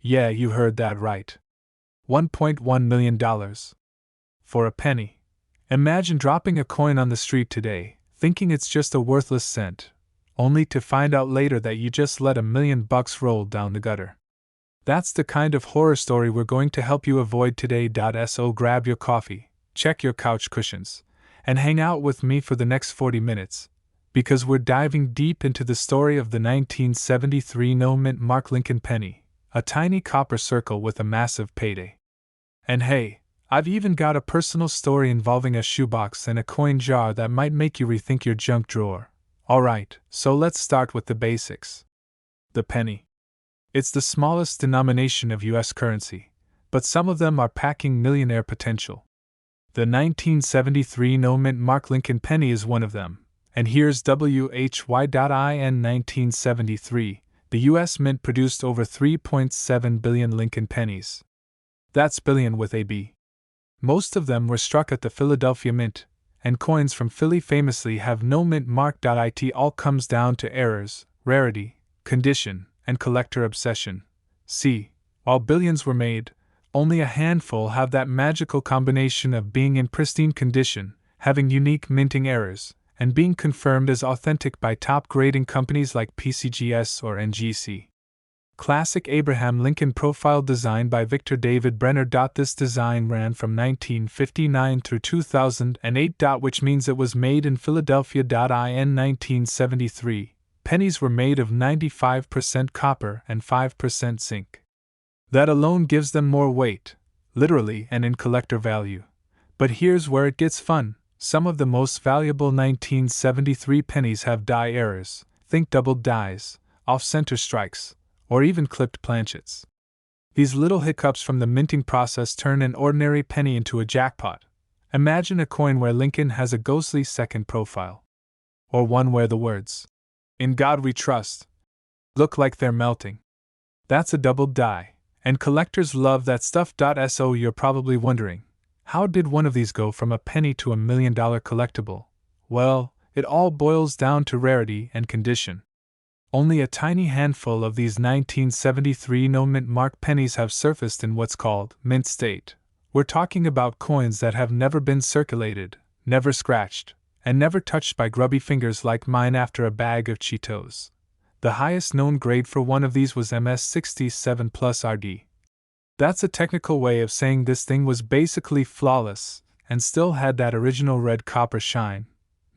Yeah, you heard that right. $1.1 million. For a penny. Imagine dropping a coin on the street today, thinking it's just a worthless cent, only to find out later that you just let $1 million roll down the gutter. That's the kind of horror story we're going to help you avoid today. So grab your coffee, check your couch cushions, and hang out with me for the next 40 minutes, because we're diving deep into the story of the 1973 no-mint mark Lincoln penny, a tiny copper circle with a massive payday. And hey, I've even got a personal story involving a shoebox and a coin jar that might make you rethink your junk drawer. Alright, so let's start with the basics. The penny. It's the smallest denomination of US currency, but some of them are packing millionaire potential. The 1973 no-mint mark Lincoln penny is one of them, and here's WHY.IN 1973, the US Mint produced over 3.7 billion Lincoln pennies. That's billion with a B. Most of them were struck at the Philadelphia Mint, and coins from Philly famously have no mint mark. It all comes down to errors, rarity, condition, and collector obsession. See, while billions were made, only a handful have that magical combination of being in pristine condition, having unique minting errors, and being confirmed as authentic by top grading companies like PCGS or NGC. Classic Abraham Lincoln profile designed by Victor David Brenner. This design ran from 1959 through 2008. Which means it was made in Philadelphia. In 1973, pennies were made of 95% copper and 5% zinc. That alone gives them more weight, literally and in collector value. But here's where it gets fun. Some of the most valuable 1973 pennies have die errors, think doubled dies, off-center strikes, or even clipped planchets. These little hiccups from the minting process turn an ordinary penny into a jackpot. Imagine a coin where Lincoln has a ghostly second profile. Or one where the words, "In God We Trust," look like they're melting. That's a doubled die, and collectors love that stuff. So you're probably wondering, how did one of these go from a penny to $1 million collectible? Well, it all boils down to rarity and condition. Only a tiny handful of these 1973 no-mint mark pennies have surfaced in what's called mint state. We're talking about coins that have never been circulated, never scratched, and never touched by grubby fingers like mine after a bag of Cheetos. The highest known grade for one of these was MS67 Plus RD. That's a technical way of saying this thing was basically flawless, and still had that original red copper shine.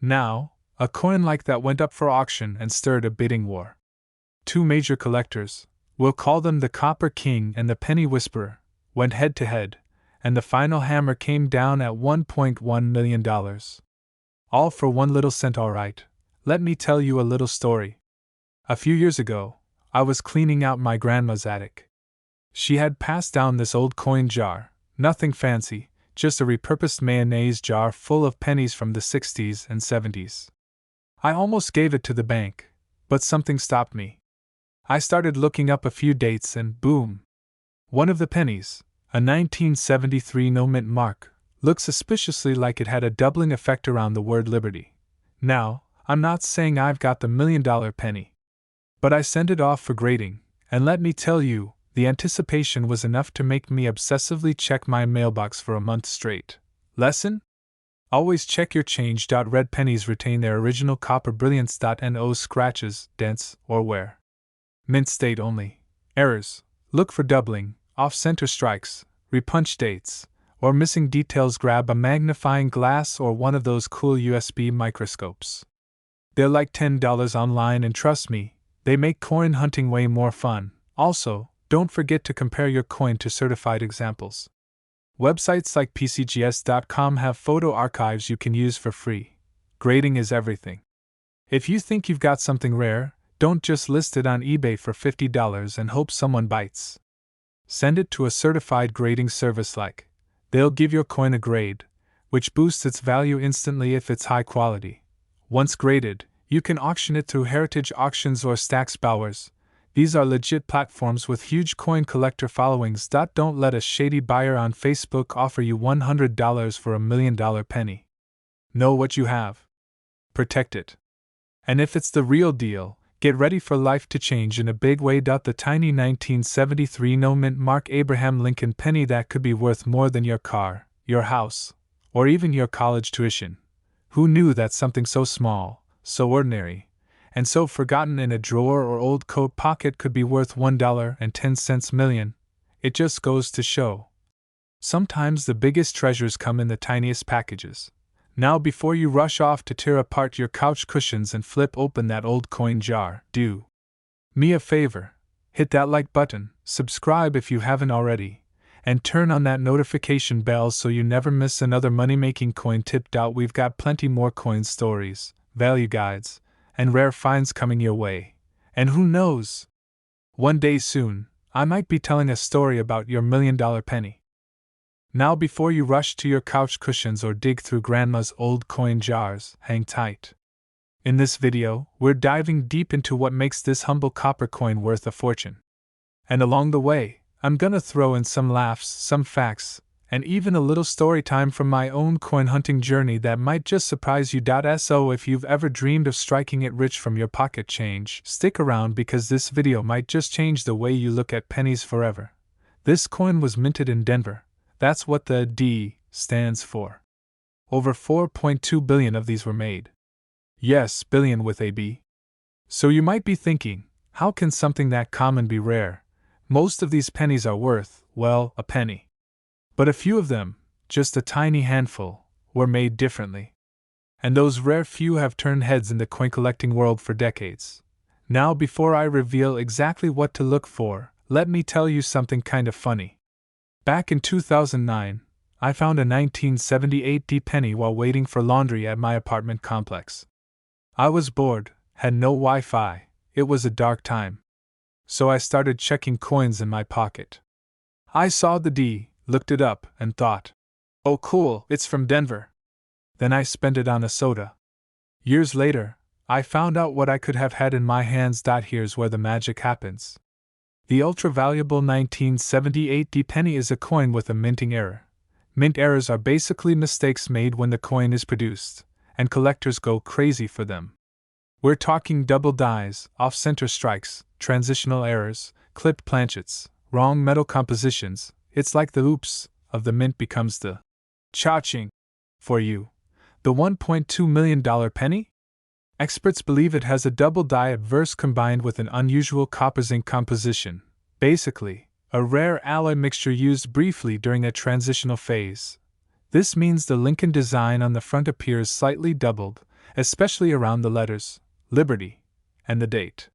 Now, a coin like that went up for auction and stirred a bidding war. Two major collectors, we'll call them the Copper King and the Penny Whisperer, went head to head, and the final hammer came down at $1.1 million. All for one little cent. Alright, let me tell you a little story. A few years ago, I was cleaning out my grandma's attic. She had passed down this old coin jar, nothing fancy, just a repurposed mayonnaise jar full of pennies from the 60s and 70s. I almost gave it to the bank, but something stopped me. I started looking up a few dates and boom! One of the pennies, a 1973 no-mint mark, looked suspiciously like it had a doubling effect around the word liberty. Now, I'm not saying I've got the $1 million penny. But I sent it off for grading, and let me tell you, the anticipation was enough to make me obsessively check my mailbox for a month straight. Lesson? Always check your change. Red pennies retain their original copper brilliance. No scratches, dents, or wear. Mint state only. Errors: look for doubling, off-center strikes, repunch dates, or missing details. Grab a magnifying glass or one of those cool USB microscopes. They're like $10 online, and trust me, they make coin hunting way more fun. Also, don't forget to compare your coin to certified examples. Websites like PCGS.com have photo archives you can use for free. Grading is everything. If you think you've got something rare, don't just list it on eBay for $50 and hope someone bites. Send it to a certified grading service like. They'll give your coin a grade, which boosts its value instantly if it's high quality. Once graded, you can auction it through Heritage Auctions or Stax Bowers. These are legit platforms with huge coin collector followings. Don't let a shady buyer on Facebook offer you $100 for $1 million penny. Know what you have. Protect it. And if it's the real deal, Get ready for life to change in a big way. The tiny 1973 no-mint Mark Abraham Lincoln penny that could be worth more than your car, your house, or even your college tuition. Who knew that something so small, so ordinary, and so forgotten in a drawer or old coat pocket could be worth $1.10 million? It just goes to show. Sometimes the biggest treasures come in the tiniest packages. Now, before you rush off to tear apart your couch cushions and flip open that old coin jar, do me a favor. Hit that like button, subscribe if you haven't already, and turn on that notification bell so you never miss another money-making coin tip. We've got plenty more coin stories, value guides, and rare finds coming your way. And who knows? One day soon, I might be telling a story about your $1 million penny. Now, before you rush to your couch cushions or dig through grandma's old coin jars, hang tight. In this video, we're diving deep into what makes this humble copper coin worth a fortune. And along the way, I'm gonna throw in some laughs, some facts, and even a little story time from my own coin hunting journey that might just surprise you. So if you've ever dreamed of striking it rich from your pocket change, stick around because this video might just change the way you look at pennies forever. This coin was minted in Denver. That's what the D stands for. Over 4.2 billion of these were made. Yes, billion with a B. So you might be thinking, how can something that common be rare? Most of these pennies are worth, well, a penny. But a few of them, just a tiny handful, were made differently. And those rare few have turned heads in the coin collecting world for decades. Now, before I reveal exactly what to look for, let me tell you something kind of funny. Back in 2009, I found a 1978 D penny while waiting for laundry at my apartment complex. I was bored, had no Wi-Fi, it was a dark time. So I started checking coins in my pocket. I saw the D, looked it up, and thought, oh cool, it's from Denver. Then I spent it on a soda. Years later, I found out what I could have had in my hands. Here's where the magic happens. The ultra-valuable 1978 D penny is a coin with a minting error. Mint errors are basically mistakes made when the coin is produced, and collectors go crazy for them. We're talking double dies, off-center strikes, transitional errors, clipped planchets, wrong metal compositions. It's like the oops of the mint becomes the cha-ching for you. The $1.2 million penny? Experts believe it has a double die adverse combined with an unusual copper-zinc composition, basically, a rare alloy mixture used briefly during a transitional phase. This means the Lincoln design on the front appears slightly doubled, especially around the letters, Liberty, and the date.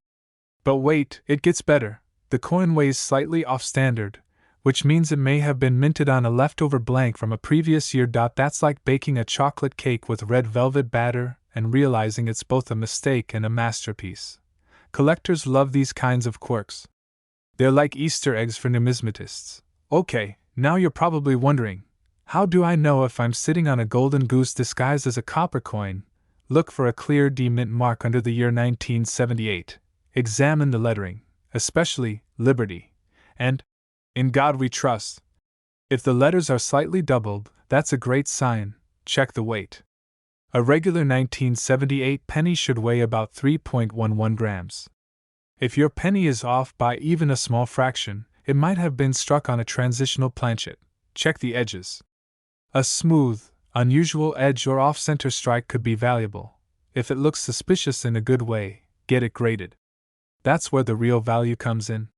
But wait, it gets better. The coin weighs slightly off standard, which means it may have been minted on a leftover blank from a previous year. That's like baking a chocolate cake with red velvet batter and realizing it's both a mistake and a masterpiece. Collectors love these kinds of quirks. They're like Easter eggs for numismatists. Okay, now you're probably wondering, how do I know if I'm sitting on a golden goose disguised as a copper coin? Look for a clear D mint mark under the year 1978. Examine the lettering, especially Liberty, and In God We Trust. If the letters are slightly doubled, that's a great sign. Check the weight. A regular 1978 penny should weigh about 3.11 grams. If your penny is off by even a small fraction, it might have been struck on a transitional planchet. Check the edges. A smooth, unusual edge or off-center strike could be valuable. If it looks suspicious in a good way, get it graded. That's where the real value comes in.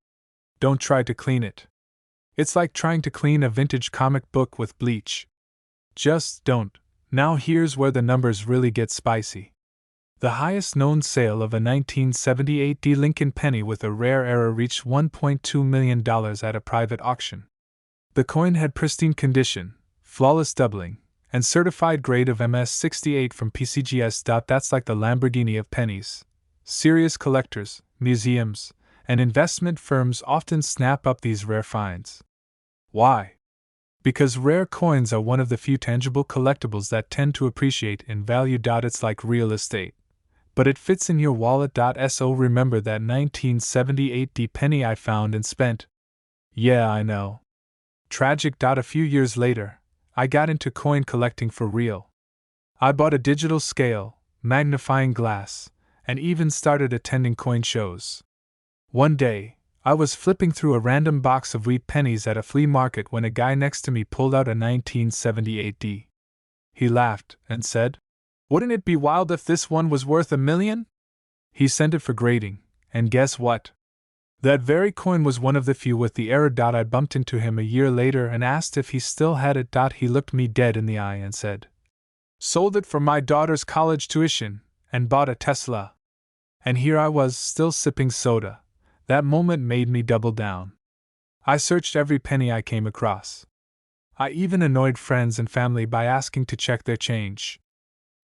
Don't try to clean it. It's like trying to clean a vintage comic book with bleach. Just don't. Now here's where the numbers really get spicy. The highest known sale of a 1978 D Lincoln penny with a rare error reached $1.2 million at a private auction. The coin had pristine condition, flawless doubling, and certified grade of MS68 from PCGS. That's like the Lamborghini of pennies. Serious collectors, museums, and investment firms often snap up these rare finds. Why? Because rare coins are one of the few tangible collectibles that tend to appreciate in value. It's like real estate. But it fits in your wallet. So remember that 1978 D penny I found and spent? Yeah, I know. Tragic. A few years later, I got into coin collecting for real. I bought a digital scale, magnifying glass, and even started attending coin shows. One day, I was flipping through a random box of wheat pennies at a flea market when a guy next to me pulled out a 1978 D. He laughed and said, "Wouldn't it be wild if this one was worth $1 million?" He sent it for grading, and guess what? That very coin was one of the few with the error. I bumped into him a year later and asked if he still had it. He looked me dead in the eye and said, "Sold it for my daughter's college tuition, and bought a Tesla." And here I was, still sipping soda. That moment made me double down. I searched every penny I came across. I even annoyed friends and family by asking to check their change.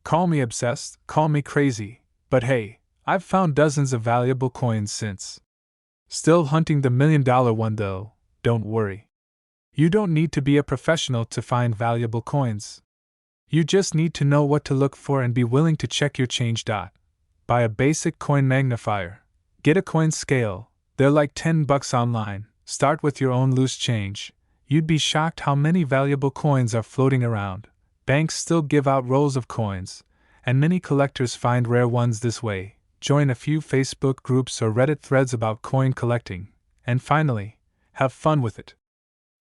Call me obsessed, call me crazy, but hey, I've found dozens of valuable coins since. Still hunting the $1 million one though, don't worry. You don't need to be a professional to find valuable coins. You just need to know what to look for and be willing to check your change. Buy a basic coin magnifier. Get a coin scale, they're like $10 online. Start with your own loose change. You'd be shocked how many valuable coins are floating around. Banks still give out rolls of coins, and many collectors find rare ones this way. Join a few Facebook groups or Reddit threads about coin collecting, and finally, have fun with it.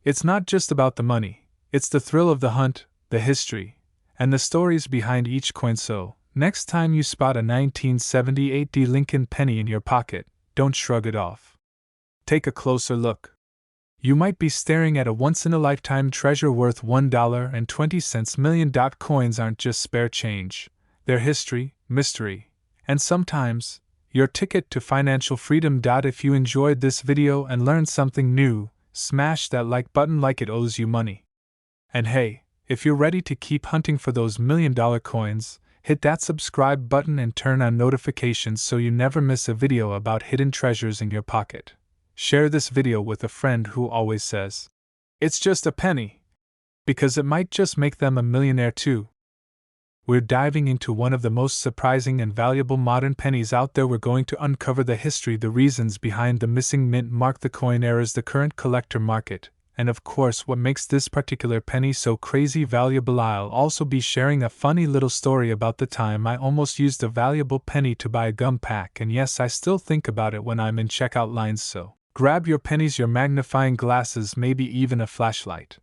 It's not just about the money, it's the thrill of the hunt, the history, and the stories behind each coin. So, next time you spot a 1978 D Lincoln penny in your pocket, don't shrug it off. Take a closer look. You might be staring at a once-in-a-lifetime treasure worth $1.20 million. Coins aren't just spare change, they're history, mystery, and sometimes, your ticket to financial freedom. If you enjoyed this video and learned something new, smash that like button like it owes you money. And hey, if you're ready to keep hunting for those $1 million coins, hit that subscribe button and turn on notifications so you never miss a video about hidden treasures in your pocket. Share this video with a friend who always says, "It's just a penny," because it might just make them a millionaire too. We're diving into one of the most surprising and valuable modern pennies out there. We're going to uncover the history, the reasons behind the missing mint mark, the coin errors, the current collector market, and of course what makes this particular penny so crazy valuable. I'll also be sharing a funny little story about the time I almost used a valuable penny to buy a gum pack, and yes, I still think about it when I'm in checkout lines. So, grab your pennies, your magnifying glasses, maybe even a flashlight.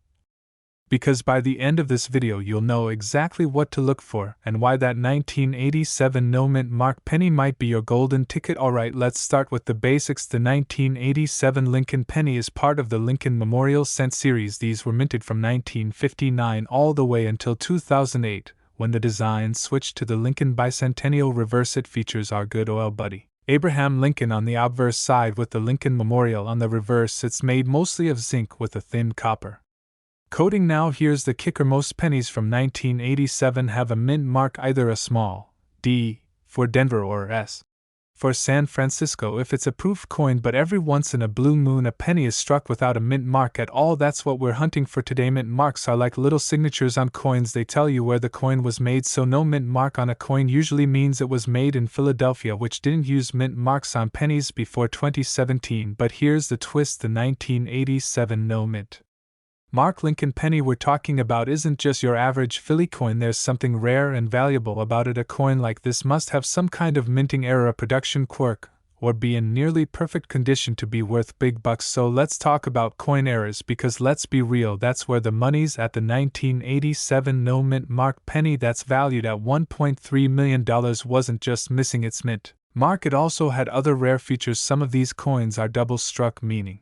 Because by the end of this video you'll know exactly what to look for and why that 1987 no mint mark penny might be your golden ticket. Alright, let's start with the basics. The 1987 Lincoln penny is part of the Lincoln Memorial Cent series. These were minted from 1959 all the way until 2008, when the design switched to the Lincoln Bicentennial reverse. It features our good old buddy Abraham Lincoln on the obverse side with the Lincoln Memorial on the reverse. It's made mostly of zinc with a thin copper coating. Now here's the kicker, most pennies from 1987 have a mint mark, either a small D for Denver or S for San Francisco if it's a proof coin, but every once in a blue moon a penny is struck without a mint mark at all. That's what we're hunting for today. Mint marks are like little signatures on coins. They tell you where the coin was made, so no mint mark on a coin usually means it was made in Philadelphia, which didn't use mint marks on pennies before 2017. But here's the twist, the 1987 no mint mark Lincoln penny we're talking about isn't just your average Philly coin. There's something rare and valuable about it. A coin like this must have some kind of minting error, a production quirk, or be in nearly perfect condition to be worth big bucks. So let's talk about coin errors, because let's be real, that's where the money's at. The 1987 no mint mark penny that's valued at $1.3 million wasn't just missing its mint mark, it also had other rare features. Some of these coins are double struck, meaning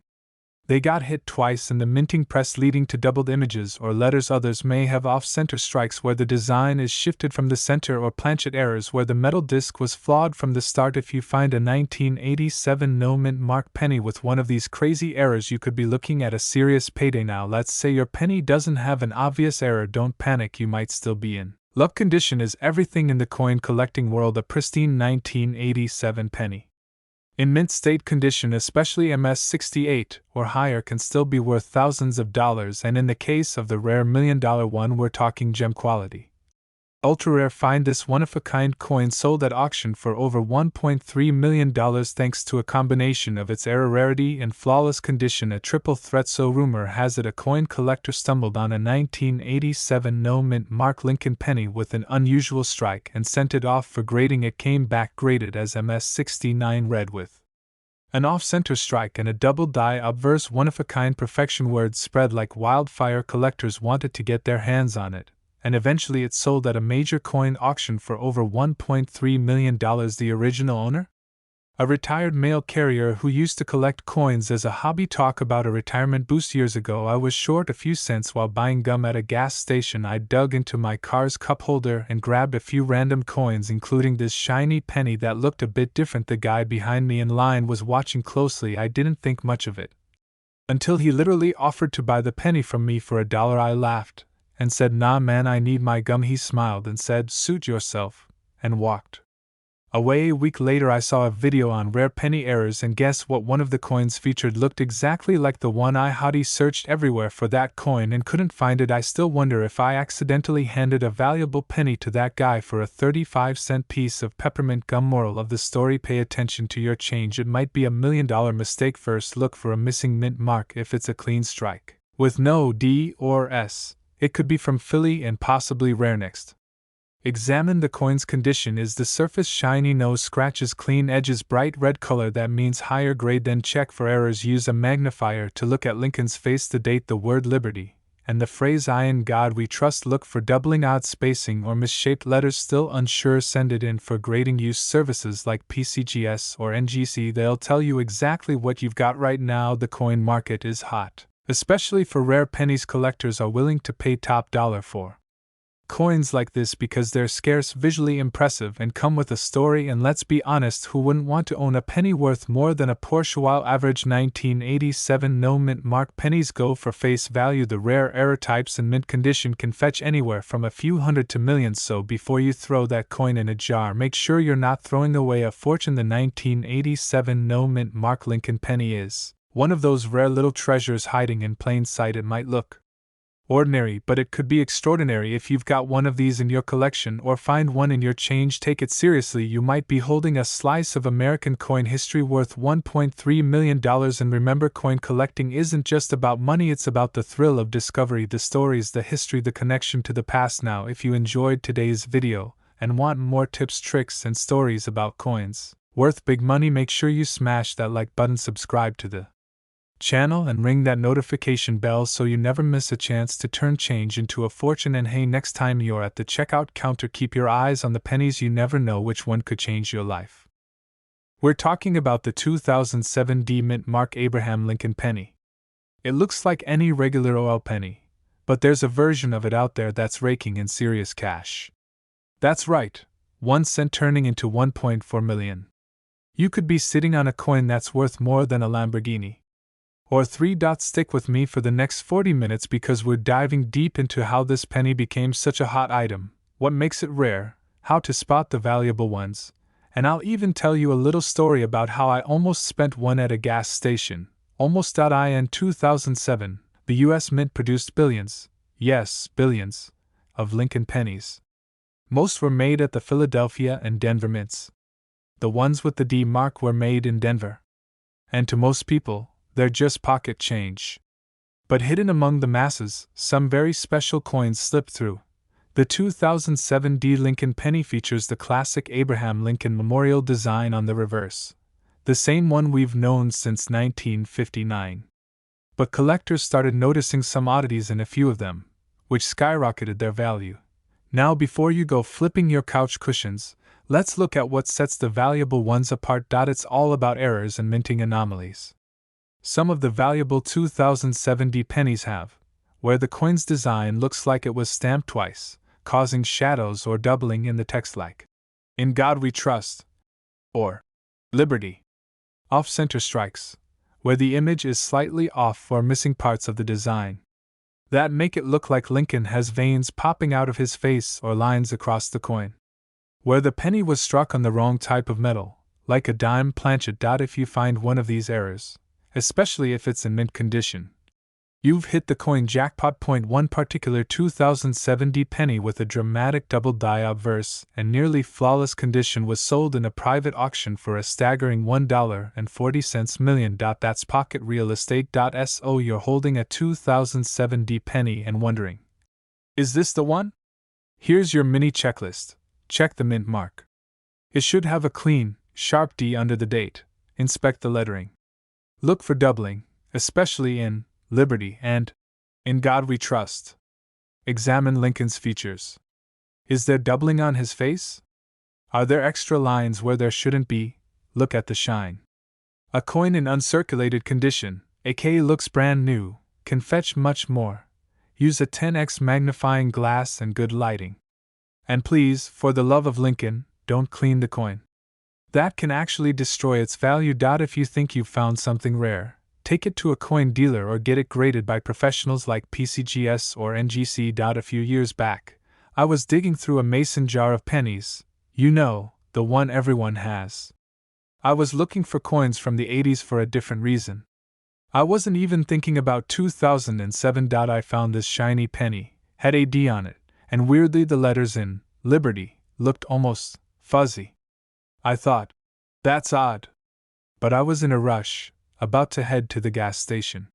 they got hit twice in the minting press, leading to doubled images or letters. Others may have off-center strikes where the design is shifted from the center, or planchet errors where the metal disc was flawed from the start. If you find a 1987 no mint mark penny with one of these crazy errors, you could be looking at a serious payday. Now let's say your penny doesn't have an obvious error. Don't panic, you might still be in luck. Condition is everything in the coin collecting world. A pristine 1987 penny in mint state condition, especially MS68 or higher, can still be worth thousands of dollars, and in the case of the rare $1 million one, we're talking gem quality. ultra-rare find. This one-of-a-kind coin sold at auction for over $1.3 million thanks to a combination of its rare rarity and flawless condition, a triple threat. So rumor has it a coin collector stumbled on a 1987 no-mint mark Lincoln penny with an unusual strike and sent it off for grading. It came back graded as MS69 red with an off-center strike and a double die obverse, one-of-a-kind perfection. Word spread like wildfire. Collectors wanted to get their hands on it, and eventually it sold at a major coin auction for over $1.3 million. The original owner? A retired mail carrier who used to collect coins as a hobby. Talk about a retirement boost. Years ago I was short a few cents while buying gum at a gas station. I dug into my car's cup holder and grabbed a few random coins, including this shiny penny that looked a bit different. The guy behind me in line was watching closely. I didn't think much of it until he literally offered to buy the penny from me for $1. I laughed and said, "Nah man, I need my gum." He smiled and said, "Suit yourself," and walked away. A week later I saw a video on rare penny errors, and guess what one of the coins featured looked exactly like the one I hottie searched everywhere for that coin and couldn't find it. I still wonder if I accidentally handed a valuable penny to that guy for a 35-cent piece of peppermint gum. Moral of the story: pay attention to your change. It might be $1 million mistake. First look for a missing mint mark. If it's a clean strike with no D or S, it could be from Philly and possibly rare. Next, examine the coin's condition. Is the surface shiny? No scratches? Clean edges? Bright red color? That means higher grade. Then check for errors. Use a magnifier to look at Lincoln's face, the date, the word liberty, and the phrase "I in God we trust." Look for doubling, odd spacing, or misshaped letters. Still unsure? Send it in for grading. Use services like PCGS or NGC. They'll tell you exactly what you've got. Right now the coin market is hot, especially for rare pennies. Collectors are willing to pay top dollar for coins like this because they're scarce, visually impressive, and come with a story. And let's be honest, who wouldn't want to own a penny worth more than a Porsche? While average 1987 no mint mark pennies go for face value, the rare error types in mint condition can fetch anywhere from a few hundred to millions. So before you throw that coin in a jar, make sure you're not throwing away a fortune. The 1987 no mint mark Lincoln penny is one of those rare little treasures hiding in plain sight. It might look ordinary, but it could be extraordinary. If you've got one of these in your collection or find one in your change, take it seriously. You might be holding a slice of American coin history worth $1.3 million. And remember, coin collecting isn't just about money, it's about the thrill of discovery, the stories, the history, the connection to the past. Now, if you enjoyed today's video and want more tips, tricks, and stories about coins worth big money, make sure you smash that like button, subscribe to the channel, and ring that notification bell so you never miss a chance to turn change into a fortune. And hey, next time you're at the checkout counter, keep your eyes on the pennies. You never know which one could change your life. We're talking about the 2007 D mint mark Abraham Lincoln penny. It looks like any regular oil penny, but there's a version of it out there that's raking in serious cash. That's right, 1 cent turning into 1.4 million. You could be sitting on a coin that's worth more than a Lamborghini or 3. Stick with me for the next 40 minutes because we're diving deep into how this penny became such a hot item, what makes it rare, how to spot the valuable ones, and I'll even tell you a little story about how I almost spent one at a gas station. Almost. In 2007, the US Mint produced billions, yes, billions, of Lincoln pennies. Most were made at the Philadelphia and Denver mints. The ones with the D mark were made in Denver. And to most people, they're just pocket change. But hidden among the masses, some very special coins slip through. The 2007 D Lincoln penny features the classic Abraham Lincoln memorial design on the reverse, the same one we've known since 1959. But collectors started noticing some oddities in a few of them, which skyrocketed their value. Now, before you go flipping your couch cushions, let's look at what sets the valuable ones apart. It's all about errors and minting anomalies. Some of the valuable 2007 D pennies have, where the coin's design looks like it was stamped twice, causing shadows or doubling in the text like, "In God We Trust," or "Liberty." Off-center strikes, where the image is slightly off or missing parts of the design, that make it look like Lincoln has veins popping out of his face or lines across the coin. Where the penny was struck on the wrong type of metal, like a dime planchet. If you find one of these errors, especially if it's in mint condition, You've hit the coin jackpot. One particular 2007 penny with a dramatic double-die obverse and nearly flawless condition was sold in a private auction for a staggering $1.40 million. That's pocket real estate. So you're holding a 2007 penny and wondering, is this the one? Here's your mini checklist. Check the mint mark. It should have a clean, sharp D under the date. Inspect the lettering. Look for doubling, especially in Liberty and In God We Trust. Examine Lincoln's features. Is there doubling on his face? Are there extra lines where there shouldn't be? Look at the shine. A coin in uncirculated condition, aka looks brand new, can fetch much more. Use a 10x magnifying glass and good lighting. And please, for the love of Lincoln, don't clean the coin. That can actually destroy its value. If you think you've found something rare, take it to a coin dealer or get it graded by professionals like PCGS or NGC. A few years back, I was digging through a mason jar of pennies, you know, the one everyone has. I was looking for coins from the 80s for a different reason. I wasn't even thinking about 2007. I found this shiny penny, had a D on it, and weirdly the letters in Liberty looked almost fuzzy. I thought, that's odd. But I was in a rush, about to head to the gas station.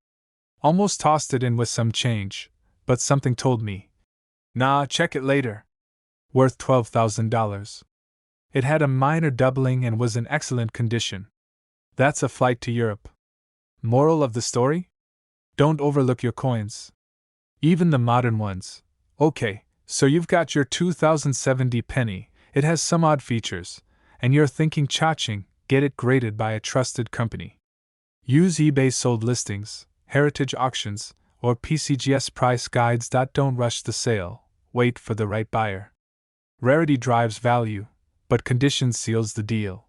Almost tossed it in with some change, but something told me, nah, check it later. Worth $12,000. It had a minor doubling and was in excellent condition. That's a flight to Europe. Moral of the story? Don't overlook your coins. Even the modern ones. Okay, so you've got your 2007 penny, it has some odd features, and you're thinking cha-ching, get it graded by a trusted company. Use eBay sold listings, heritage auctions, or PCGS price guides. Don't rush the sale, wait for the right buyer. Rarity drives value, but condition seals the deal.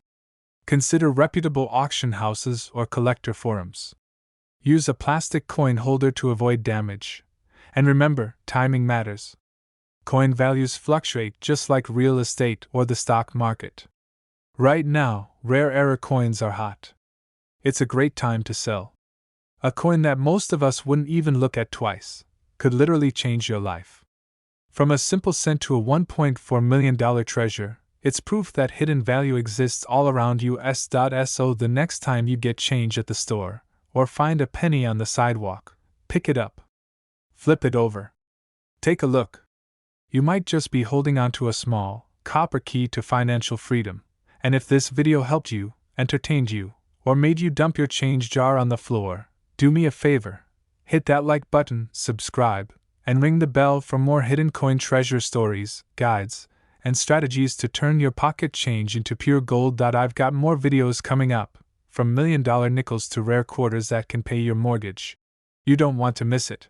Consider reputable auction houses or collector forums. Use a plastic coin holder to avoid damage. And remember, timing matters. Coin values fluctuate just like real estate or the stock market. Right now, rare error coins are hot. It's a great time to sell. A coin that most of us wouldn't even look at twice could literally change your life. From a simple cent to a $1.4 million treasure, it's proof that hidden value exists all around you. So the next time you get change at the store, or find a penny on the sidewalk, pick it up. Flip it over. Take a look. You might just be holding onto a small, copper key to financial freedom. And if this video helped you, entertained you, or made you dump your change jar on the floor, do me a favor. Hit that like button, subscribe, and ring the bell for more hidden coin treasure stories, guides, and strategies to turn your pocket change into pure gold. I've got more videos coming up, from $1 million nickels to rare quarters that can pay your mortgage. You don't want to miss it.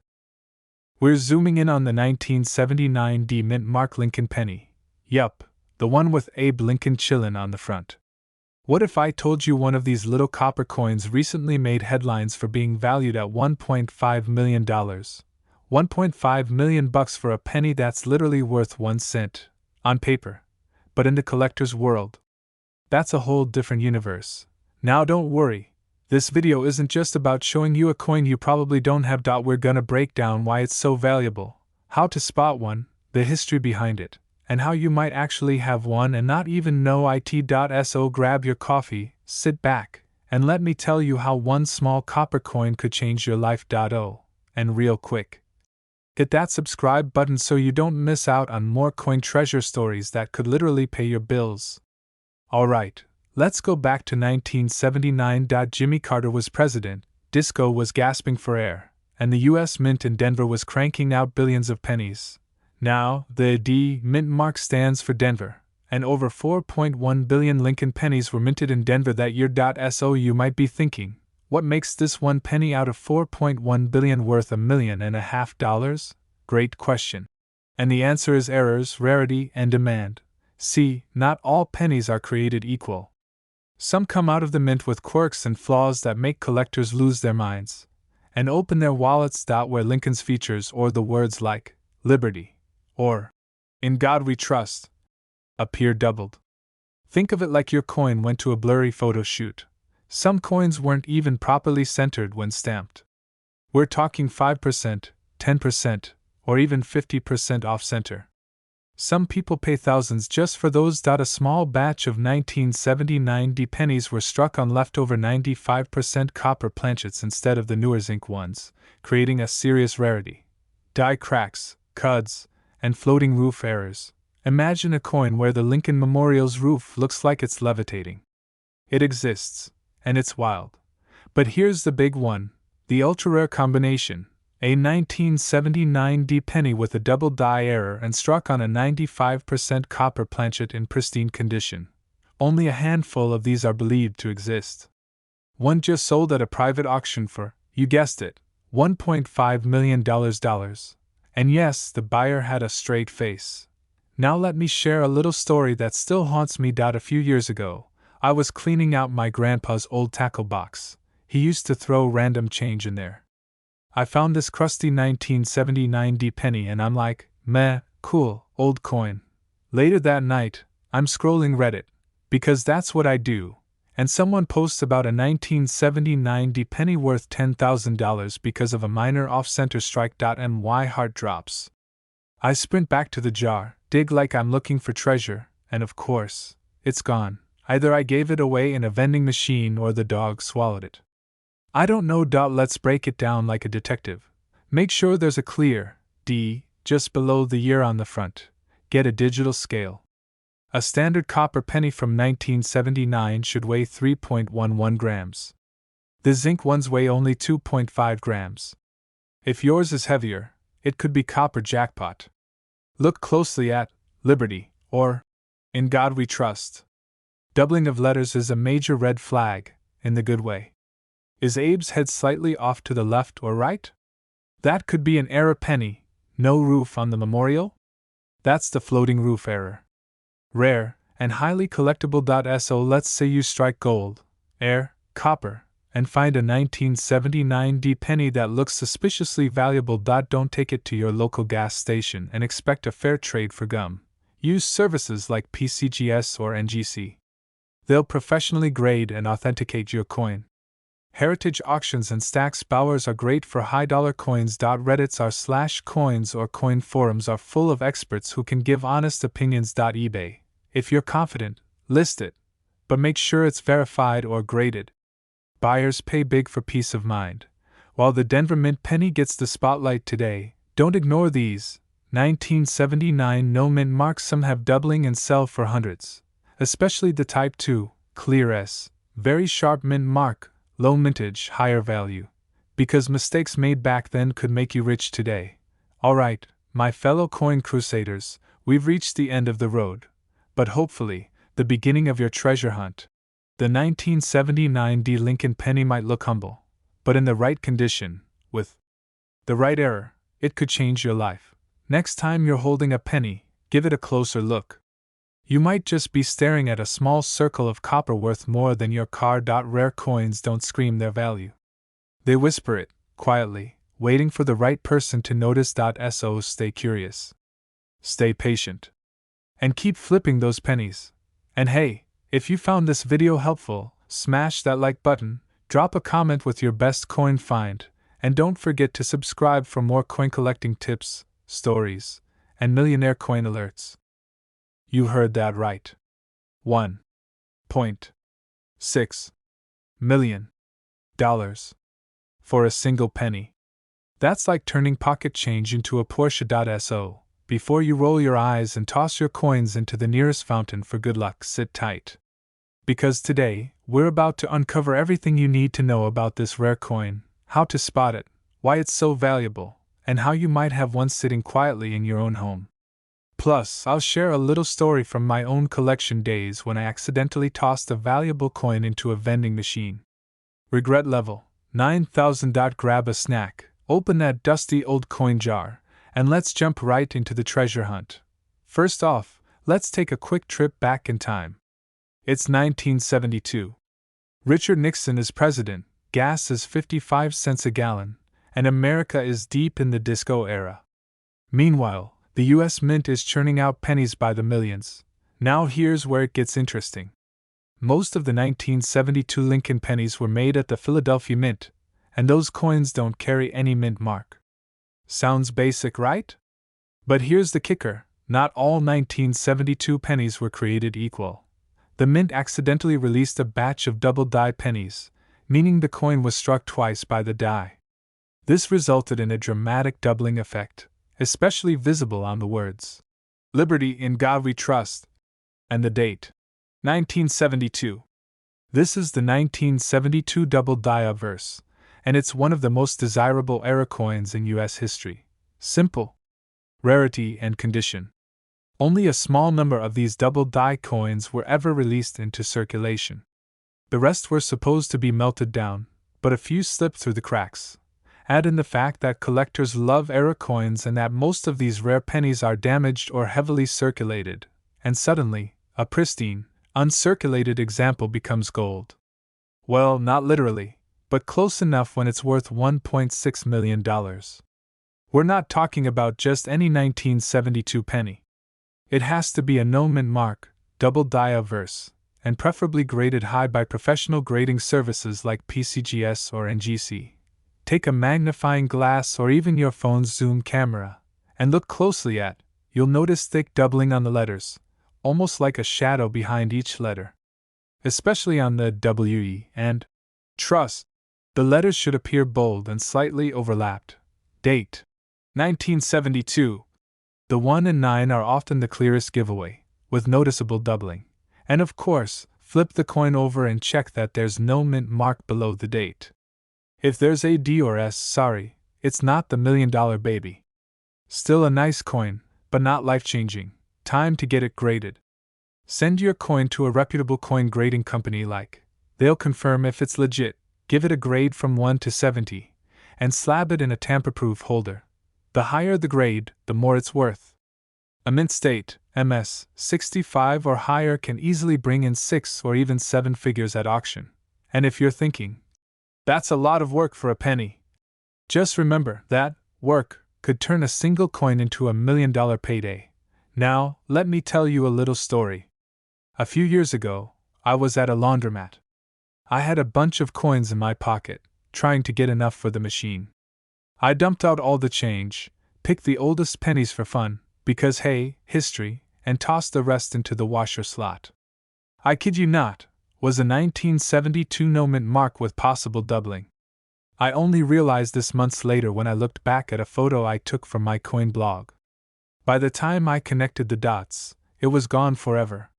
We're zooming in on the 1979 mint mark Lincoln penny. Yup, the one with Abe Lincoln chillin' on the front. What if I told you one of these little copper coins recently made headlines for being valued at $1.5 million? $1.5 million for a penny that's literally worth 1 cent, on paper. But in the collector's world, that's a whole different universe. Now don't worry, this video isn't just about showing you a coin you probably don't have. We're gonna break down why it's so valuable, how to spot one, the history behind it, and how you might actually have one and not even know it. So grab your coffee, sit back, and let me tell you how one small copper coin could change your life. And real quick, hit that subscribe button so you don't miss out on more coin treasure stories that could literally pay your bills. Alright, let's go back to 1979. Jimmy Carter was president, disco was gasping for air, and the US Mint in Denver was cranking out billions of pennies. Now, the D mint mark stands for Denver, and over 4.1 billion Lincoln pennies were minted in Denver that year. So you might be thinking, what makes this one penny out of 4.1 billion worth $1.5 million? Great question. And the answer is errors, rarity, and demand. See, not all pennies are created equal. Some come out of the mint with quirks and flaws that make collectors lose their minds and open their wallets. Where Lincoln's features or the words like Liberty or In God We Trust appear doubled. Think of it like your coin went to a blurry photo shoot. Some coins weren't even properly centered when stamped. We're talking 5%, 10%, or even 50% off center. Some people pay thousands just for those. A small batch of 1979 D pennies were struck on leftover 95% copper planchets instead of the newer zinc ones, creating a serious rarity. Die cracks, cuds, and floating roof errors. Imagine a coin where the Lincoln Memorial's roof looks like it's levitating. It exists, and it's wild. But here's the big one, the ultra-rare combination. A 1979 D penny with a double die error and struck on a 95% copper planchet in pristine condition. Only a handful of these are believed to exist. One just sold at a private auction for, you guessed it, $1.5 million. And yes, the buyer had a straight face. Now let me share a little story that still haunts me. A few years ago, I was cleaning out my grandpa's old tackle box. He used to throw random change in there. I found this crusty 1979 D penny and I'm like, meh, cool, old coin. Later that night, I'm scrolling Reddit, because that's what I do, and someone posts about a 1979 D penny worth $10,000 because of a minor off-center strike. My heart drops. I sprint back to the jar, dig like I'm looking for treasure, and of course, it's gone. Either I gave it away in a vending machine or the dog swallowed it. I don't know. Let's break it down like a detective. Make sure there's a clear D just below the year on the front. Get a digital scale. A standard copper penny from 1979 should weigh 3.11 grams. The zinc ones weigh only 2.5 grams. If yours is heavier, it could be copper jackpot. Look closely at Liberty or In God We Trust. Doubling of letters is a major red flag, in the good way. Is Abe's head slightly off to the left or right? That could be an error penny. No roof on the memorial? That's the floating roof error. Rare and highly collectible. So let's say you strike gold, air, copper, and find a 1979 D penny that looks suspiciously valuable. Don't take it to your local gas station and expect a fair trade for gum. Use services like PCGS or NGC. They'll professionally grade and authenticate your coin. Heritage auctions and Stacks Bowers are great for high-dollar coins. Reddits r/coins or coin forums are full of experts who can give honest opinions. eBay, if you're confident, list it, but make sure it's verified or graded. Buyers pay big for peace of mind. While the Denver Mint penny gets the spotlight today, don't ignore these 1979 no mint marks. Some have doubling and sell for hundreds, especially the Type 2, Clear S, very sharp mint mark. Low mintage, higher value. Because mistakes made back then could make you rich today. Alright, my fellow coin crusaders, we've reached the end of the road. But hopefully, the beginning of your treasure hunt. The 1979 D Lincoln penny might look humble, but in the right condition, with the right error, it could change your life. Next time you're holding a penny, give it a closer look. You might just be staring at a small circle of copper worth more than your car. Rare coins don't scream their value. They whisper it, quietly, waiting for the right person to notice. So stay curious. Stay patient. And keep flipping those pennies. And hey, if you found this video helpful, smash that like button, drop a comment with your best coin find, and don't forget to subscribe for more coin collecting tips, stories, and millionaire coin alerts. You heard that right. $1.6 million for a single penny. That's like turning pocket change into a Porsche. So, before you roll your eyes and toss your coins into the nearest fountain for good luck, sit tight. Because today, we're about to uncover everything you need to know about this rare coin, how to spot it, why it's so valuable, and how you might have one sitting quietly in your own home. Plus, I'll share a little story from my own collection days when I accidentally tossed a valuable coin into a vending machine. Regret level 9,000. Grab a snack, open that dusty old coin jar, and let's jump right into the treasure hunt. First off, let's take a quick trip back in time. It's 1972. Richard Nixon is president, gas is 55 cents a gallon, and America is deep in the disco era. Meanwhile, the U.S. Mint is churning out pennies by the millions. Now here's where it gets interesting. Most of the 1972 Lincoln pennies were made at the Philadelphia Mint, and those coins don't carry any mint mark. Sounds basic, right? But here's the kicker: not all 1972 pennies were created equal. The mint accidentally released a batch of double-die pennies, meaning the coin was struck twice by the die. This resulted in a dramatic doubling effect, especially visible on the words, "Liberty in God We Trust," and the date, 1972. This is the 1972 double-die obverse, and it's one of the most desirable era coins in U.S. history. Simple. Rarity and condition. Only a small number of these double-die coins were ever released into circulation. The rest were supposed to be melted down, but a few slipped through the cracks. Add in the fact that collectors love era coins and that most of these rare pennies are damaged or heavily circulated, and suddenly, a pristine, uncirculated example becomes gold. Well, not literally, but close enough when it's worth $1.6 million. We're not talking about just any 1972 penny. It has to be a no mint mark, double-die obverse, and preferably graded high by professional grading services like PCGS or NGC. Take a magnifying glass or even your phone's zoom camera, and look closely at, you'll notice thick doubling on the letters, almost like a shadow behind each letter. Especially on the WE and Trust. The letters should appear bold and slightly overlapped. Date: 1972. The 1 and 9 are often the clearest giveaway, with noticeable doubling. And of course, flip the coin over and check that there's no mint mark below the date. If there's a D or S, sorry, it's not the $1 million baby. Still a nice coin, but not life-changing. Time to get it graded. Send your coin to a reputable coin grading company like. They'll confirm if it's legit, give it a grade from 1 to 70, and slab it in a tamper-proof holder. The higher the grade, the more it's worth. A mint state, MS, 65 or higher can easily bring in 6 or even 7 figures at auction. And if you're thinking, that's a lot of work for a penny, just remember that work could turn a single coin into a $1 million payday. Now, let me tell you a little story. A few years ago, I was at a laundromat. I had a bunch of coins in my pocket, trying to get enough for the machine. I dumped out all the change, picked the oldest pennies for fun, because hey, history, and tossed the rest into the washer slot. I kid you not, was a 1972 no mint mark with possible doubling. I only realized this months later when I looked back at a photo I took from my coin blog. By the time I connected the dots, it was gone forever.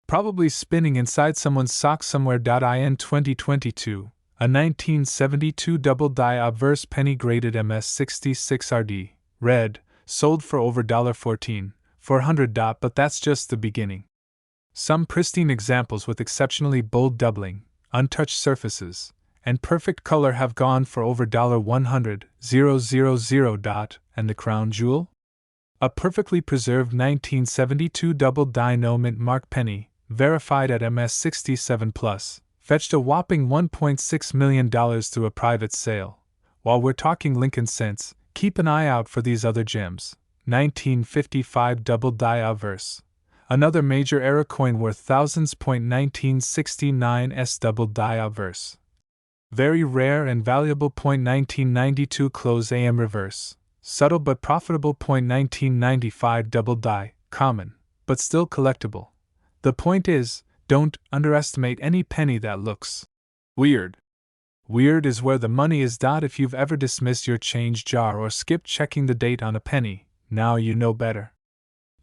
Probably spinning inside someone's sock somewhere. In 2022, a 1972 double-die obverse penny graded MS66RD, red, sold for over $14,400. But that's just the beginning. Some pristine examples with exceptionally bold doubling, untouched surfaces, and perfect color have gone for over $100,000. And the crown jewel? A perfectly preserved 1972 double-die no mint mark penny, verified at MS67 Plus, fetched a whopping $1.6 million through a private sale. While we're talking Lincoln cents, keep an eye out for these other gems. 1955 double-die obverse. Another major era coin worth thousands. 1969's double-die obverse. Very rare and valuable. 1992 close AM reverse. Subtle but profitable. 1995 double-die, common, but still collectible. The point is, don't underestimate any penny that looks weird. Weird is where the money is. If you've ever dismissed your change jar or skipped checking the date on a penny, now you know better.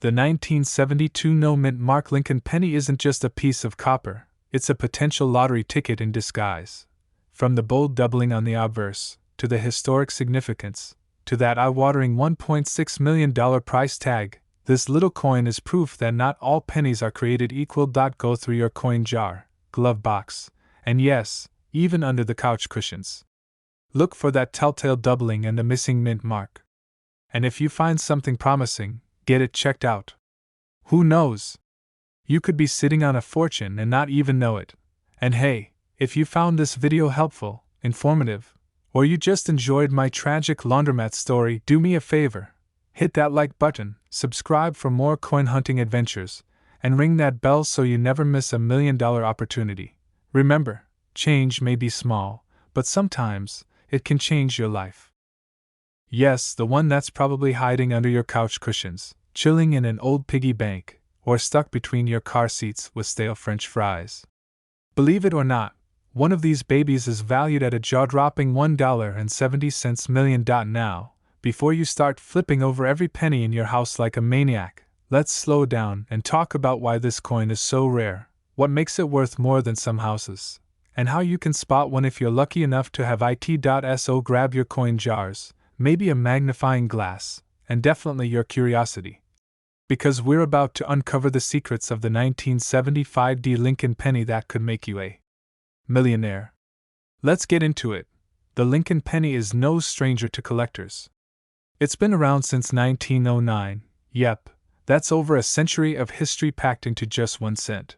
The 1972 no mint mark Lincoln penny isn't just a piece of copper, it's a potential lottery ticket in disguise. From the bold doubling on the obverse, to the historic significance, to that eye-watering $1.6 million price tag, this little coin is proof that not all pennies are created equal. Go through your coin jar, glove box, and yes, even under the couch cushions. Look for that telltale doubling and the missing mint mark. And if you find something promising, get it checked out. Who knows? You could be sitting on a fortune and not even know it. And hey, if you found this video helpful, informative, or you just enjoyed my tragic laundromat story, do me a favor. Hit that like button, subscribe for more coin hunting adventures, and ring that bell so you never miss a $1 million opportunity. Remember, change may be small, but sometimes it can change your life. Yes, the one that's probably hiding under your couch cushions, chilling in an old piggy bank, or stuck between your car seats with stale French fries. Believe it or not, one of these babies is valued at a jaw-dropping $1.70 million. Now, before you start flipping over every penny in your house like a maniac, let's slow down and talk about why this coin is so rare, what makes it worth more than some houses, and how you can spot one if you're lucky enough to have it.so. Grab your coin jars, maybe a magnifying glass, and definitely your curiosity. Because we're about to uncover the secrets of the 1975 Lincoln penny that could make you a millionaire. Let's get into it. The Lincoln penny is no stranger to collectors. It's been around since 1909, yep, that's over a century of history packed into just 1 cent.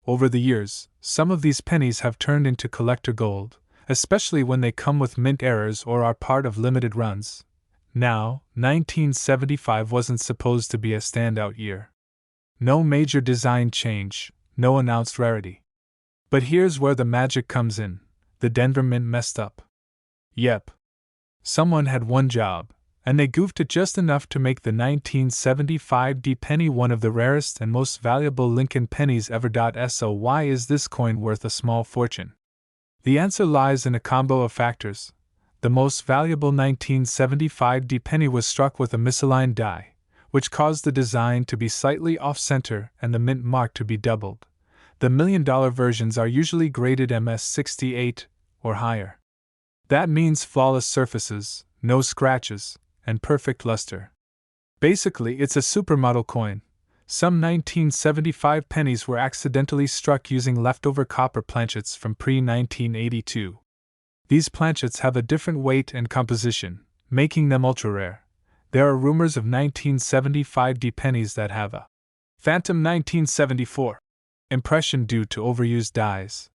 Over the years, some of these pennies have turned into collector gold, especially when they come with mint errors or are part of limited runs. Now, 1975 wasn't supposed to be a standout year. No major design change, no announced rarity. But here's where the magic comes in. The Denver Mint messed up. Yep. Someone had one job, and they goofed it just enough to make the 1975 penny one of the rarest and most valuable Lincoln pennies ever. So why is this coin worth a small fortune? The answer lies in a combo of factors. The most valuable 1975 penny was struck with a misaligned die, which caused the design to be slightly off-center and the mint mark to be doubled. The $1 million versions are usually graded MS68 or higher. That means flawless surfaces, no scratches, and perfect luster. Basically, it's a supermodel coin. Some 1975 pennies were accidentally struck using leftover copper planchets from pre-1982. These planchets have a different weight and composition, making them ultra-rare. There are rumors of 1975 pennies that have a phantom 1974 impression due to overused dies.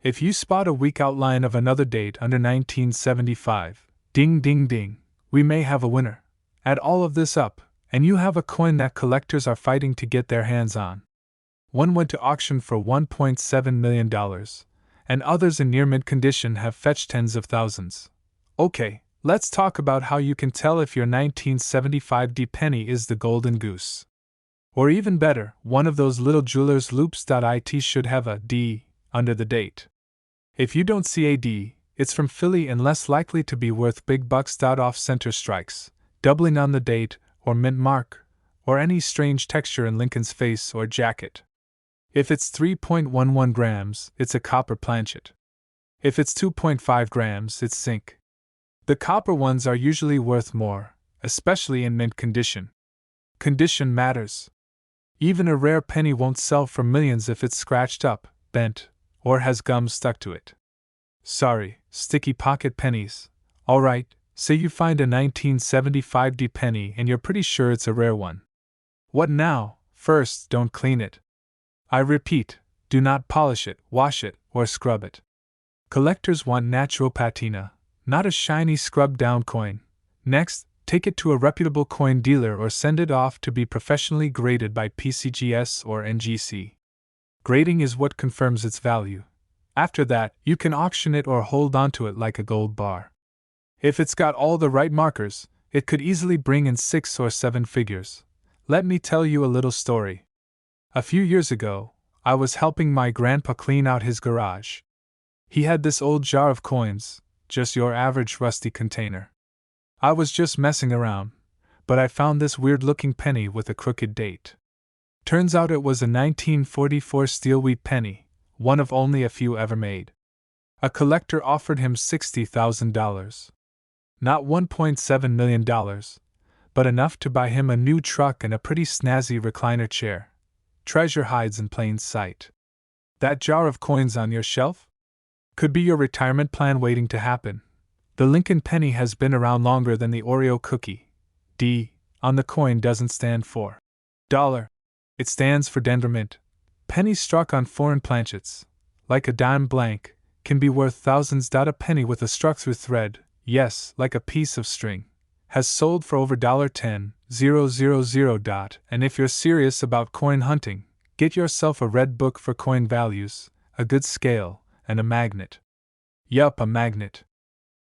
If you spot a weak outline of another date under 1975, ding ding ding, we may have a winner. Add all of this up, and you have a coin that collectors are fighting to get their hands on. One went to auction for $1.7 million, and others in near-mint condition have fetched tens of thousands. Okay, let's talk about how you can tell if your 1975 penny is the golden goose. Or even better, one of those little jewelers loops. It should have a D under the date. If you don't see a D, it's from Philly and less likely to be worth big bucks. Off-center strikes, doubling on the date, or mint mark, or any strange texture in Lincoln's face or jacket. If it's 3.11 grams, it's a copper planchet. If it's 2.5 grams, it's zinc. The copper ones are usually worth more, especially in mint condition. Condition matters. Even a rare penny won't sell for millions if it's scratched up, bent, or has gum stuck to it. Sorry, sticky pocket pennies. Alright, say you find a 1975 penny and you're pretty sure it's a rare one. What now? First, don't clean it. I repeat, do not polish it, wash it, or scrub it. Collectors want natural patina, not a shiny scrubbed-down coin. Next, take it to a reputable coin dealer or send it off to be professionally graded by PCGS or NGC. Grading is what confirms its value. After that, you can auction it or hold onto it like a gold bar. If it's got all the right markers, it could easily bring in 6 or 7 figures. Let me tell you a little story. A few years ago, I was helping my grandpa clean out his garage. He had this old jar of coins, just your average rusty container. I was just messing around, but I found this weird-looking penny with a crooked date. Turns out it was a 1944 steel wheat penny, one of only a few ever made. A collector offered him $60,000. Not $1.7 million, but enough to buy him a new truck and a pretty snazzy recliner chair. Treasure hides in plain sight. That jar of coins on your shelf? Could be your retirement plan waiting to happen. The Lincoln penny has been around longer than the Oreo cookie. D on the coin doesn't stand for dollar. It stands for Denver Mint. Pennies struck on foreign planchets, like a dime blank, can be worth thousands. A penny with a struck-through thread, yes, like a piece of string, has sold for over $10,000. And if you're serious about coin hunting, get yourself a red book for coin values, a good scale, and a magnet. Yup, a magnet.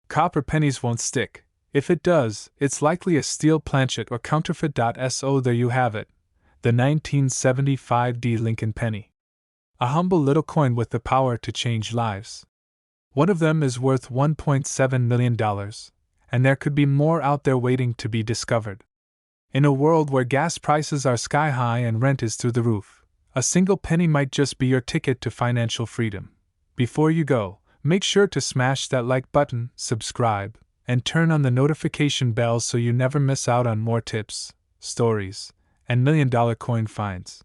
Copper pennies won't stick. If it does, it's likely a steel planchet or counterfeit. So there you have it, the 1975 D Lincoln penny. A humble little coin with the power to change lives. One of them is worth $1.7 million, and there could be more out there waiting to be discovered. In a world where gas prices are sky high and rent is through the roof, a single penny might just be your ticket to financial freedom. Before you go, make sure to smash that like button, subscribe, and turn on the notification bell so you never miss out on more tips, stories, and million-dollar coin finds.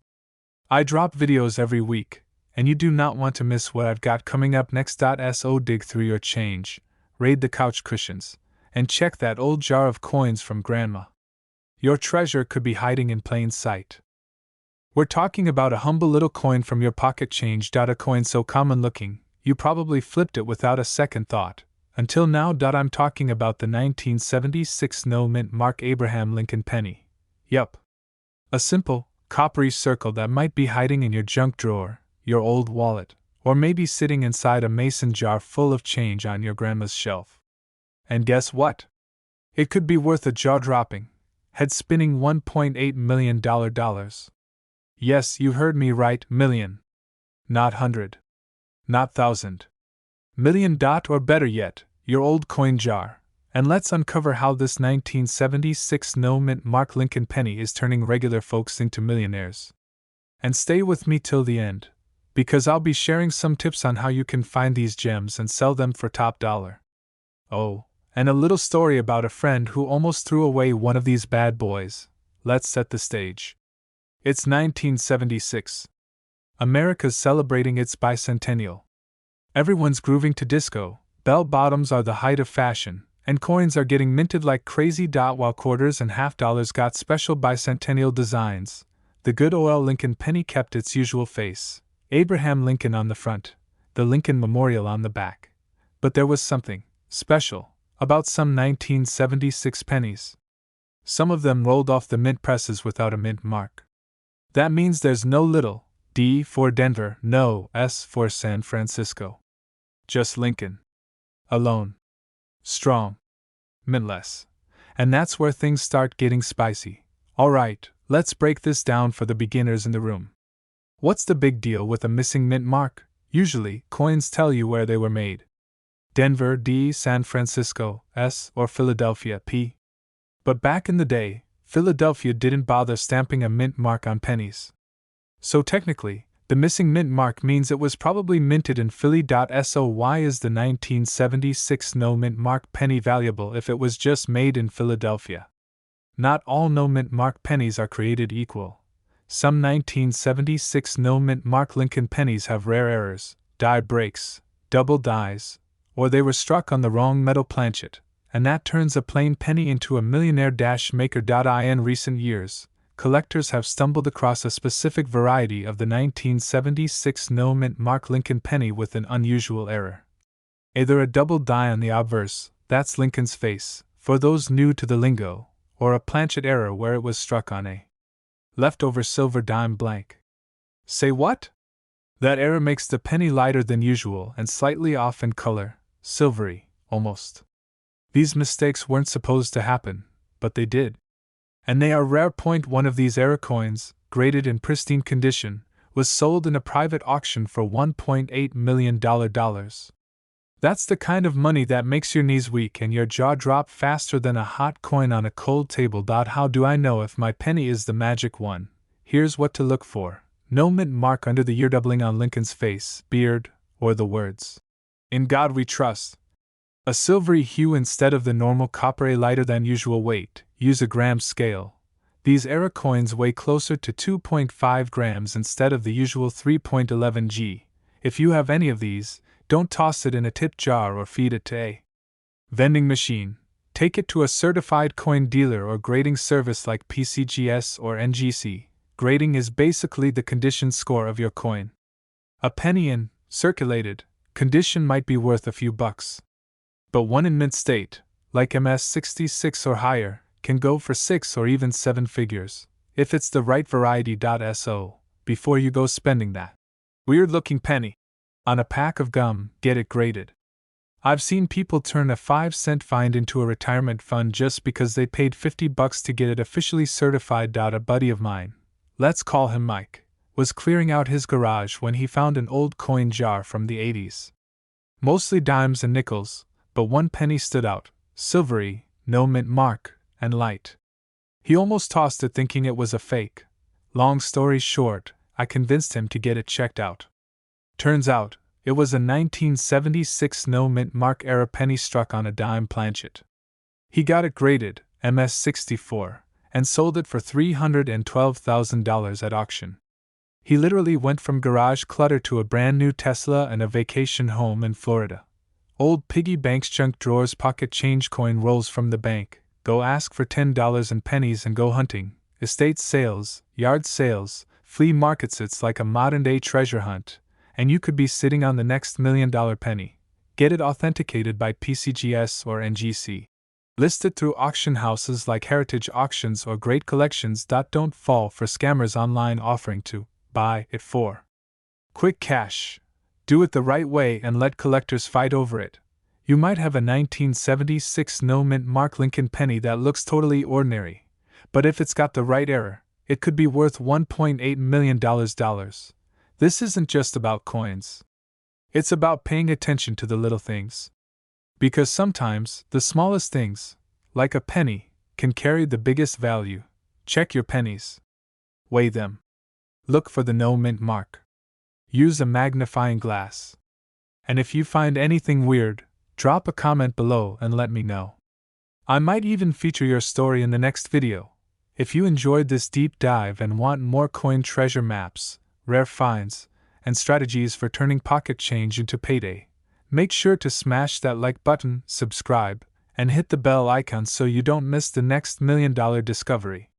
I drop videos every week, and you do not want to miss what I've got coming up next. So dig through your change, raid the couch cushions, and check that old jar of coins from Grandma. Your treasure could be hiding in plain sight. We're talking about a humble little coin from your pocket change. A coin so common looking, you probably flipped it without a second thought. Until now. I'm talking about the 1976 no mint mark Abraham Lincoln penny. Yup. A simple, coppery circle that might be hiding in your junk drawer, your old wallet, or maybe sitting inside a mason jar full of change on your grandma's shelf. And guess what? It could be worth a jaw-dropping, head-spinning $1.8 million. Yes, you heard me right, million. Not hundred. Not thousand. Million. Or better yet, your old coin jar. And let's uncover how this 1976 no mint mark Lincoln penny is turning regular folks into millionaires. And stay with me till the end, because I'll be sharing some tips on how you can find these gems and sell them for top dollar. Oh, and a little story about a friend who almost threw away one of these bad boys. Let's set the stage. It's 1976. America's celebrating its bicentennial. Everyone's grooving to disco, bell-bottoms are the height of fashion, and coins are getting minted like crazy. While quarters and half dollars got special bicentennial designs, the good old Lincoln penny kept its usual face, Abraham Lincoln on the front, the Lincoln Memorial on the back. But there was something special about some 1976 pennies. Some of them rolled off the mint presses without a mint mark. That means there's no little D for Denver, no S for San Francisco. Just Lincoln. Alone. Strong. Mintless. And that's where things start getting spicy. Alright, let's break this down for the beginners in the room. What's the big deal with a missing mint mark? Usually, coins tell you where they were made. Denver, D, San Francisco, S, or Philadelphia, P. But back in the day, Philadelphia didn't bother stamping a mint mark on pennies. So technically, the missing mint mark means it was probably minted in Philly. So why is the 1976 no mint mark penny valuable if it was just made in Philadelphia? Not all no mint mark pennies are created equal. Some 1976 no mint mark Lincoln pennies have rare errors, die breaks, double dies, or they were struck on the wrong metal planchet, and that turns a plain penny into a millionaire maker. In recent years, collectors have stumbled across a specific variety of the 1976 no mint mark Lincoln penny with an unusual error. Either a double die on the obverse, that's Lincoln's face, for those new to the lingo, or a planchet error where it was struck on a leftover silver dime blank. Say what? That error makes the penny lighter than usual and slightly off in color, silvery, almost. These mistakes weren't supposed to happen, but they did. And they are rare. One of these error coins, graded in pristine condition, was sold in a private auction for $1.8 million. That's the kind of money that makes your knees weak and your jaw drop faster than a hot coin on a cold table. How do I know if my penny is the magic one? Here's what to look for. No mint mark under the year, doubling on Lincoln's face, beard, or the words, "In God We Trust." A silvery hue instead of the normal copper. A lighter than usual weight. Use a gram scale. These error coins weigh closer to 2.5 grams instead of the usual 3.11 g. If you have any of these, don't toss it in a tip jar or feed it to a vending machine. Take it to a certified coin dealer or grading service like PCGS or NGC. Grading is basically the condition score of your coin. A penny in circulated condition might be worth a few bucks. But one in mint state, like MS66 or higher, can go for 6 or even 7 figures, if it's the right variety. So, before you go spending that weird looking penny on a pack of gum, get it graded. I've seen people turn a 5-cent find into a retirement fund just because they paid $50 to get it officially certified. A buddy of mine, let's call him Mike, was clearing out his garage when he found an old coin jar from the 80s. Mostly dimes and nickels, but one penny stood out, silvery, no mint mark, and light. He almost tossed it thinking it was a fake. Long story short, I convinced him to get it checked out. Turns out, it was a 1976 no mint mark era penny struck on a dime planchet. He got it graded, MS-64, and sold it for $312,000 at auction. He literally went from garage clutter to a brand new Tesla and a vacation home in Florida. Old piggy bank's junk drawers pocket change coin rolls from the bank, go ask for $10 in pennies and go hunting, estate sales, yard sales, flea markets. It's like a modern-day treasure hunt, and you could be sitting on the next $1 million penny. Get it authenticated by PCGS or NGC. Listed through auction houses like Heritage Auctions or Great Collections. Don't fall for scammers online offering to buy it for quick cash. Do it the right way and let collectors fight over it. You might have a 1976 no mint mark Lincoln penny that looks totally ordinary, but if it's got the right error, it could be worth $1.8 million. This isn't just about coins. It's about paying attention to the little things. Because sometimes, the smallest things, like a penny, can carry the biggest value. Check your pennies. Weigh them. Look for the no mint mark. Use a magnifying glass. And if you find anything weird, drop a comment below and let me know. I might even feature your story in the next video. If you enjoyed this deep dive and want more coin treasure maps, rare finds, and strategies for turning pocket change into payday, make sure to smash that like button, subscribe, and hit the bell icon so you don't miss the next $1 million discovery.